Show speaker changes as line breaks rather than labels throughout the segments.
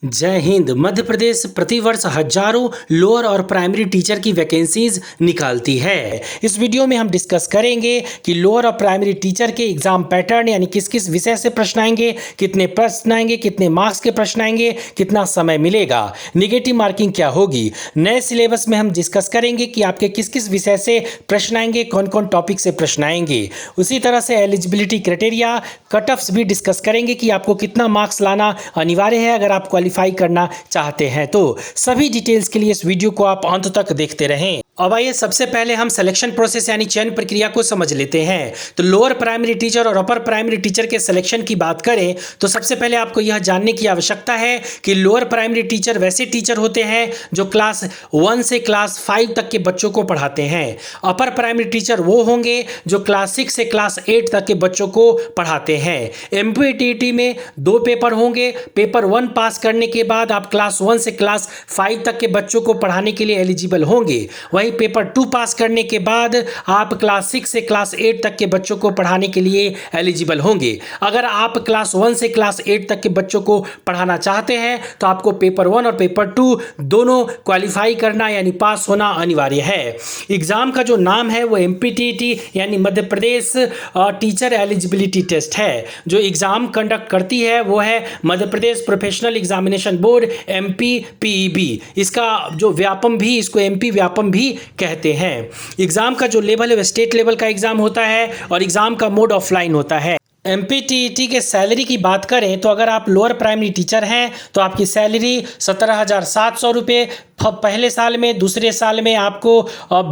जय हिंद। मध्य प्रदेश प्रतिवर्ष हजारों लोअर और प्राइमरी टीचर की वैकेंसीज निकालती है। इस वीडियो में हम डिस्कस करेंगे कि लोअर और प्राइमरी टीचर के एग्जाम पैटर्न यानी किस किस विषय से प्रश्न आएंगे, कितने प्रश्न आएंगे, कितने मार्क्स के प्रश्न आएंगे, कितना समय मिलेगा, निगेटिव मार्किंग क्या होगी। नए सिलेबस में हम डिस्कस करेंगे कि आपके किस किस विषय से प्रश्न आएंगे, कौन कौन टॉपिक से प्रश्न आएंगे। उसी तरह से एलिजिबिलिटी क्राइटेरिया, कट ऑफ्स भी डिस्कस करेंगे कि आपको कितना मार्क्स लाना अनिवार्य है अगर आप क्वालिफाई करना चाहते हैं। तो सभी डिटेल्स के लिए इस वीडियो को आप अंत तक देखते रहें। अब आइए सबसे पहले हम सिलेक्शन प्रोसेस यानी चयन प्रक्रिया को समझ लेते हैं। तो लोअर प्राइमरी टीचर और अपर प्राइमरी टीचर के सिलेक्शन की बात करें तो सबसे पहले आपको यह जानने की आवश्यकता है कि लोअर प्राइमरी टीचर वैसे टीचर होते हैं जो क्लास 1 से क्लास 5 तक के बच्चों को पढ़ाते हैं। अपर प्राइमरी टीचर वो होंगे जो क्लास 6 से क्लास 8 तक के बच्चों को पढ़ाते हैं। एमपीटीईटी में 2 पेपर होंगे। पेपर 1 पास करने के बाद आप क्लास 1 से क्लास 5 तक के बच्चों को पढ़ाने के लिए एलिजिबल होंगे। वहीं पेपर 2 पास करने के बाद आप क्लास 6 से क्लास 8 तक के बच्चों को पढ़ाने के लिए एलिजिबल होंगे। अगर आप क्लास 1 से क्लास 8 तक के बच्चों को पढ़ाना चाहते हैं तो आपको पेपर 1 और पेपर 2 दोनों क्वालिफाई करना यानी पास होना अनिवार्य है। एग्जाम का जो नाम है वो एमपीटीईटी यानी Madhya Pradesh teacher eligibility test है। जो एग्जाम कंडक्ट करती है वो है Madhya Pradesh professional examination board MPPEB। इसका जो व्यापम भी, इसको MP व्यापम भी कहते हैं। एग्जाम का जो लेवल है वो स्टेट लेवल का एग्जाम होता है और एग्जाम का मोड ऑफलाइन होता है। एमपीटीईटी के सैलरी की बात करें तो अगर आप लोअर प्राइमरी टीचर हैं तो आपकी सैलरी 17,700 रुपये पहले साल में, दूसरे साल में आपको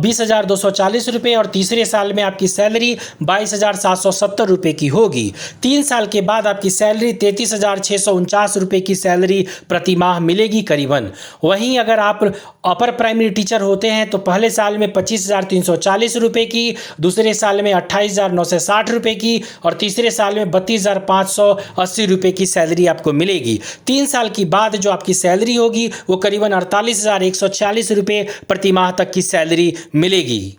20,240 रुपये और तीसरे साल में आपकी सैलरी 22,770 रुपये की होगी। 3 साल के बाद आपकी सैलरी 33,649 रुपये की सैलरी प्रति माह मिलेगी करीबन। वहीं अगर आप अपर प्राइमरी टीचर होते हैं तो पहले साल में 25,340 रुपये की, दूसरे साल में 28,960 रुपये की और तीसरे साल में 32,580 रुपये की सैलरी आपको मिलेगी। 3 साल की बाद जो आपकी सैलरी होगी वो करीबन 48,146 रुपये प्रति माह तक की सैलरी मिलेगी।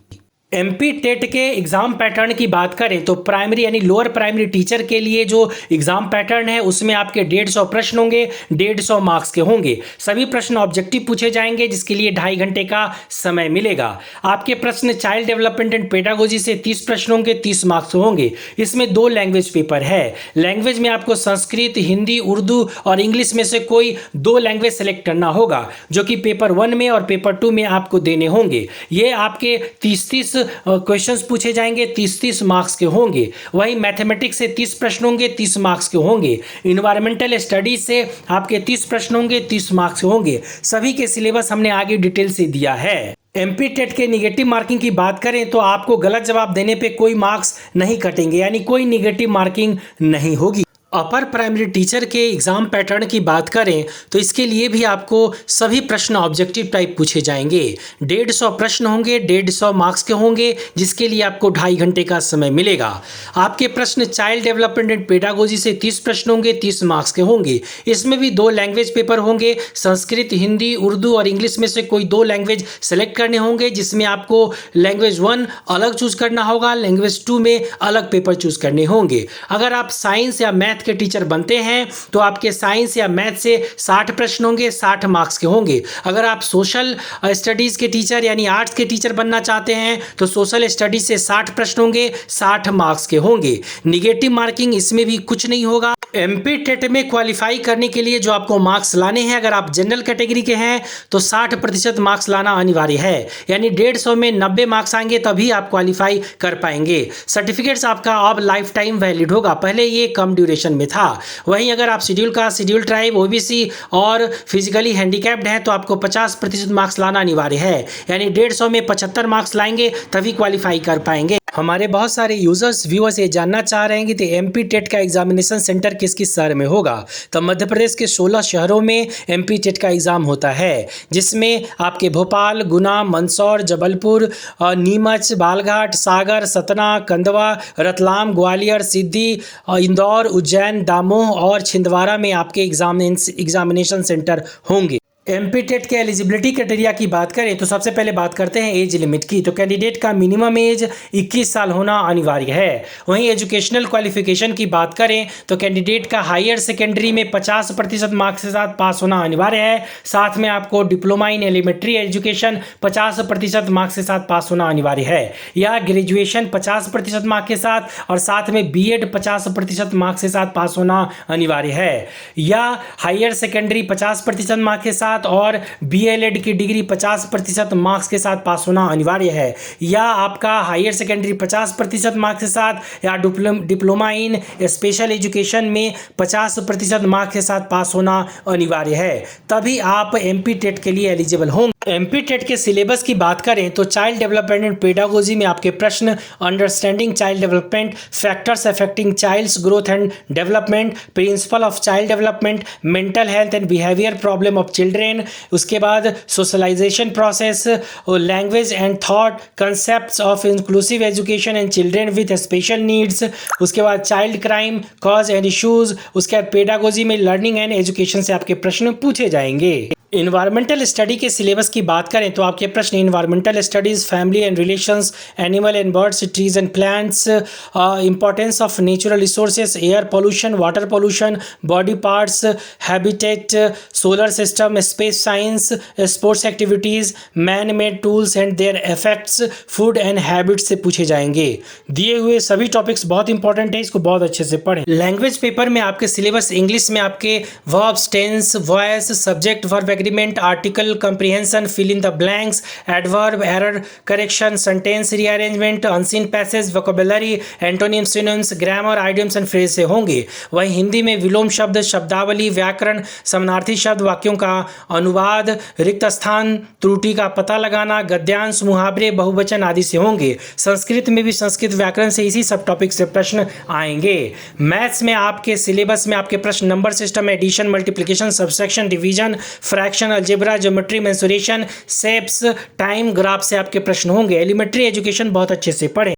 एमपी टेट के एग्ज़ाम पैटर्न की बात करें तो प्राइमरी यानी लोअर प्राइमरी टीचर के लिए जो एग्ज़ाम पैटर्न है उसमें आपके 150 प्रश्न होंगे, 150 मार्क्स के होंगे। सभी प्रश्न ऑब्जेक्टिव पूछे जाएंगे जिसके लिए 2.5 घंटे का समय मिलेगा। आपके प्रश्न चाइल्ड डेवलपमेंट एंड पेडागोजी से 30 प्रश्न होंगे, 30 मार्क्स होंगे। इसमें 2 लैंग्वेज पेपर है। लैंग्वेज में आपको संस्कृत, हिंदी, उर्दू और इंग्लिश में से कोई 2 लैंग्वेज सेलेक्ट करना होगा जो कि पेपर 1 में और पेपर 2 में आपको देने होंगे। ये आपके 30 क्वेश्चंस पूछे जाएंगे, 30 मार्क्स के होंगे। वहीं मैथमेटिक्स से 30 प्रश्न होंगे, 30 मार्क्स के होंगे। इन्वायरमेंटल स्टडीज से आपके 30 प्रश्न होंगे, 30 मार्क्स के होंगे। सभी के सिलेबस हमने आगे डिटेल से दिया है। एमपी टेट के निगेटिव मार्किंग की बात करें तो आपको गलत जवाब देने पे कोई मार्क्स नहीं कटेंगे यानी कोई निगेटिव मार्किंग नहीं होगी। अपर प्राइमरी टीचर के एग्ज़ाम पैटर्न की बात करें तो इसके लिए भी आपको सभी प्रश्न ऑब्जेक्टिव टाइप पूछे जाएंगे। 150 प्रश्न होंगे, 150 मार्क्स के होंगे जिसके लिए आपको 2.5 घंटे का समय मिलेगा। आपके प्रश्न चाइल्ड डेवलपमेंट एंड पेडागोजी से 30 प्रश्न होंगे, 30 मार्क्स के होंगे। इसमें भी 2 लैंग्वेज पेपर होंगे, संस्कृत, हिंदी, उर्दू और इंग्लिश में से कोई 2 लैंग्वेज सेलेक्ट करने होंगे जिसमें आपको लैंग्वेज 1 अलग चूज करना होगा, लैंग्वेज 2 में अलग पेपर चूज करने होंगे। अगर आप साइंस या मैथ के टीचर बनते हैं तो आपके साइंस या मैथ से 60 प्रश्न होंगे, 60 मार्क्स के होंगे। अगर आप सोशल स्टडीज के टीचर यानी आर्ट्स के टीचर बनना चाहते हैं तो सोशल स्टडीज से 60 प्रश्न होंगे, 60 मार्क्स के होंगे। निगेटिव मार्किंग इसमें भी कुछ नहीं होगा। एमपी टेट में क्वालिफाई करने के लिए जो आपको मार्क्स लाने हैं, अगर आप जनरल कैटेगरी के हैं तो 60% मार्क्स लाना अनिवार्य है यानी 150 में 90 मार्क्स आएंगे तभी आप क्वालिफाई कर पाएंगे। सर्टिफिकेट्स आपका अब लाइफ टाइम वैलिड होगा, पहले ये कम ड्यूरेशन में था। वहीं अगर आप schedule caste, schedule tribe, OBC और फिजिकली हैंडीकैप्ड हैं तो आपको 50% मार्क्स लाना अनिवार्य है यानी 150 में 75 मार्क्स लाएंगे तभी क्वालिफाई कर पाएंगे। हमारे बहुत सारे यूजर्स व्यूअर्स ये जानना चाह रहे हैं कि एमपी टेट का एग्जामिनेशन सेंटर किस किस शहर में होगा। तो मध्य प्रदेश के 16 शहरों में एमपी टेट का एग्जाम होता है जिसमें आपके भोपाल, गुना, मंदसौर, जबलपुर, नीमच, बालघाट, सागर, सतना, कंदवा, रतलाम, ग्वालियर, सिद्धि, इंदौर, उज्जैन, दामोह और छिंदवाड़ा में आपके एग्जामिनेशन सेंटर होंगे। एमपी टेट के एलिजिबिलिटी क्राइटेरिया की बात करें तो सबसे पहले बात करते हैं एज लिमिट की। तो कैंडिडेट का मिनिमम एज 21 साल होना अनिवार्य है। वहीं एजुकेशनल क्वालिफिकेशन की बात करें तो कैंडिडेट का हायर सेकेंडरी में 50% मार्क्स के साथ पास होना अनिवार्य है। साथ में आपको diploma in elementary education 50% marks के साथ पास होना अनिवार्य है, या ग्रेजुएशन 50% मार्क्स के साथ और साथ में बीएड 50% मार्क्स के साथ पास होना अनिवार्य है, या हायर सेकेंडरी 50% मार्क्स के साथ और बीएलएड की डिग्री 50% मार्क्स के साथ पास होना अनिवार्य है, या आपका हायर सेकेंडरी 50% मार्क्स के साथ या डिप्लोमा इन स्पेशल एजुकेशन में 50% मार्क्स के साथ पास होना अनिवार्य है, तभी आप एमपी टेट के लिए एलिजिबल होंगे। एमपी टेट के सिलेबस की बात करें तो चाइल्ड डेवलपमेंट एंड पेडागोजी में आपके प्रश्न understanding child development, factors affecting child's growth and development, principle of child development, mental health and behaviour problem of children, उसके बाद socialisation process, language and thought, concepts of inclusive education and children with special needs, उसके बाद child crime cause and issues, उसके बाद pedagogy में learning and education से आपके प्रश्न पूछे जाएंगे। इन्वायरमेंटल स्टडी के सिलेबस की बात करें तो आपके प्रश्न environmental studies, family and relations, animal and birds, trees and plants, importance of natural resources, air pollution, water pollution, body parts, habitat, solar system, space science, sports activities, man made tools and there effects, food and habits से पूछे जाएंगे। दिए हुए सभी topics बहुत important है, इसको बहुत अच्छे से पढ़ें। लैंग्वेज पेपर में आपके सिलेबस इंग्लिश में आपके verbs, tense, voice, subject, verb agreement, article comprehension, fill in the blanks, adverb, error correction, sentence rearrangement, unseen passage, vocabulary, antonym, synonyms, grammar, idioms and phrase से होंगे। वहीं हिंदी में विलोम शब्द, शब्दावली, व्याकरण, समानार्थी शब्द, वाक्यों का अनुवाद, रिक्त स्थान, त्रुटि का पता लगाना, गद्यांश, मुहावरे, बहुवचन आदि से होंगे। संस्कृत में भी संस्कृत व्याकरण से इसी सब टॉपिक से प्रश्न आएंगे। मैथ्स में आपके सिलेबस में आपके प्रश्न number system, addition, multiplication, subtraction, division, fraction, algebra, geometry, mensuration, shapes, time, graph से आपके प्रश्न होंगे। एलिमेंट्री एजुकेशन बहुत अच्छे से पढ़ें।